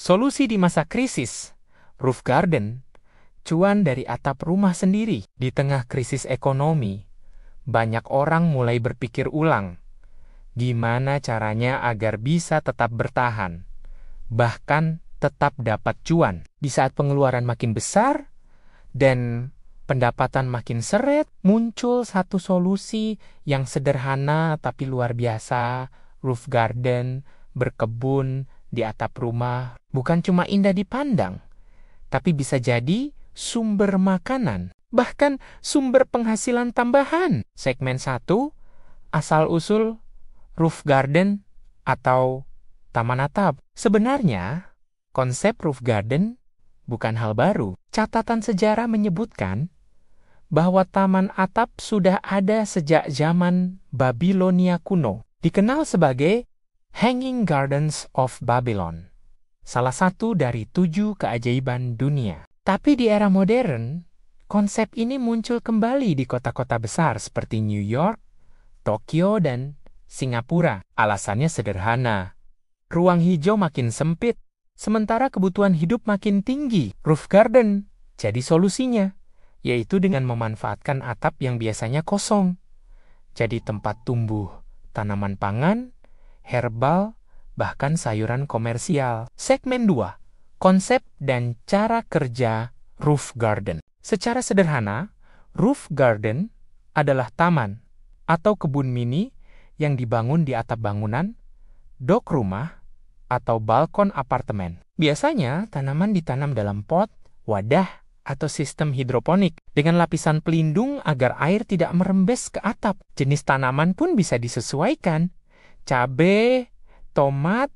Solusi di masa krisis, roof garden, cuan dari atap rumah sendiri. Di tengah krisis ekonomi, banyak orang mulai berpikir ulang, gimana caranya agar bisa tetap bertahan, bahkan tetap dapat cuan. Di saat pengeluaran makin besar dan pendapatan makin seret, muncul satu solusi yang sederhana tapi luar biasa, roof garden, berkebun di atap rumah. Bukan cuma indah dipandang, tapi bisa jadi sumber makanan, bahkan sumber penghasilan tambahan. Segmen 1, asal-usul roof garden atau taman atap. Sebenarnya, konsep roof garden bukan hal baru. Catatan sejarah menyebutkan bahwa taman atap sudah ada sejak zaman Babilonia kuno, dikenal sebagai Hanging Gardens of Babylon, salah satu dari 7 keajaiban dunia. Tapi di era modern, konsep ini muncul kembali di kota-kota besar seperti New York, Tokyo, dan Singapura. Alasannya sederhana. Ruang hijau makin sempit, sementara kebutuhan hidup makin tinggi. Roof garden jadi solusinya, yaitu dengan memanfaatkan atap yang biasanya kosong. Jadi tempat tumbuh tanaman pangan, herbal, bahkan sayuran komersial. Segmen 2, konsep dan cara kerja roof garden. Secara sederhana, roof garden adalah taman atau kebun mini yang dibangun di atap bangunan, dok rumah, atau balkon apartemen. Biasanya tanaman ditanam dalam pot, wadah, atau sistem hidroponik dengan lapisan pelindung agar air tidak merembes ke atap. Jenis tanaman pun bisa disesuaikan. Cabai, tomat,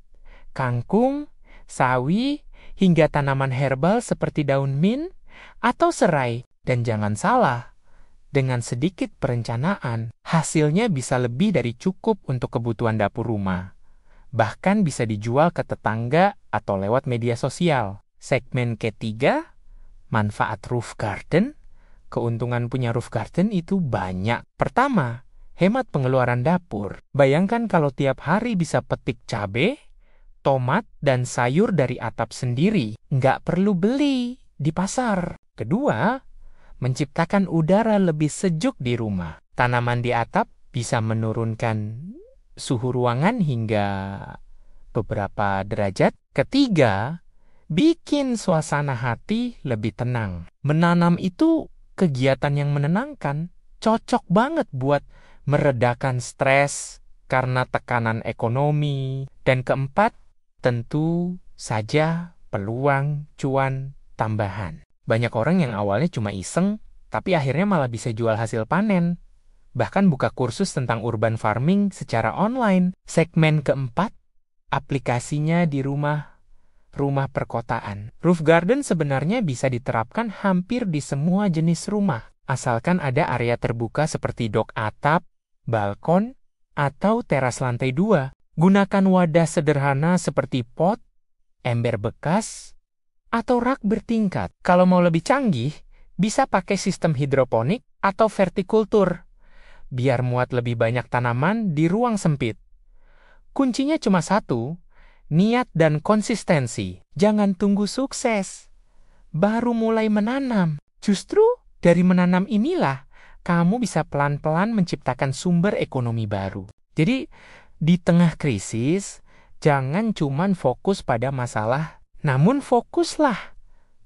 kangkung, sawi, hingga tanaman herbal seperti daun mint atau serai. Dan jangan salah, dengan sedikit perencanaan, hasilnya bisa lebih dari cukup untuk kebutuhan dapur rumah. Bahkan bisa dijual ke tetangga atau lewat media sosial. Segmen ketiga, manfaat roof garden. Keuntungan punya roof garden itu banyak. Pertama, hemat pengeluaran dapur. Bayangkan kalau tiap hari bisa petik cabai, tomat, dan sayur dari atap sendiri. Nggak perlu beli di pasar. Kedua, menciptakan udara lebih sejuk di rumah. Tanaman di atap bisa menurunkan suhu ruangan hingga beberapa derajat. Ketiga, bikin suasana hati lebih tenang. Menanam itu kegiatan yang menenangkan. Cocok banget buat meredakan stres karena tekanan ekonomi. Dan keempat, tentu saja peluang cuan tambahan. Banyak orang yang awalnya cuma iseng, tapi akhirnya malah bisa jual hasil panen. Bahkan buka kursus tentang urban farming secara online. Segmen keempat, aplikasinya di rumah perkotaan. Roof garden sebenarnya bisa diterapkan hampir di semua jenis rumah, asalkan ada area terbuka seperti dok atap, balkon, atau teras lantai 2. Gunakan wadah sederhana seperti pot, ember bekas, atau rak bertingkat. Kalau mau lebih canggih, bisa pakai sistem hidroponik atau vertikultur, biar muat lebih banyak tanaman di ruang sempit. Kuncinya cuma satu, niat dan konsistensi. Jangan tunggu sukses, baru mulai menanam. Justru dari menanam inilah kamu bisa pelan-pelan menciptakan sumber ekonomi baru. Jadi, di tengah krisis, jangan cuman fokus pada masalah, namun fokuslah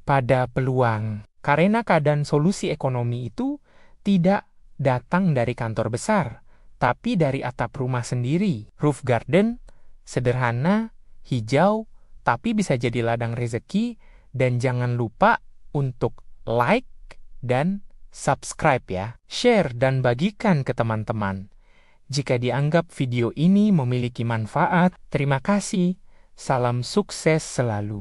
pada peluang. Karena keadaan solusi ekonomi itu tidak datang dari kantor besar, tapi dari atap rumah sendiri. Roof garden, sederhana, hijau, tapi bisa jadi ladang rezeki. Dan jangan lupa untuk like dan subscribe ya. Share dan bagikan ke teman-teman. Jika dianggap video ini memiliki manfaat, terima kasih. Salam sukses selalu.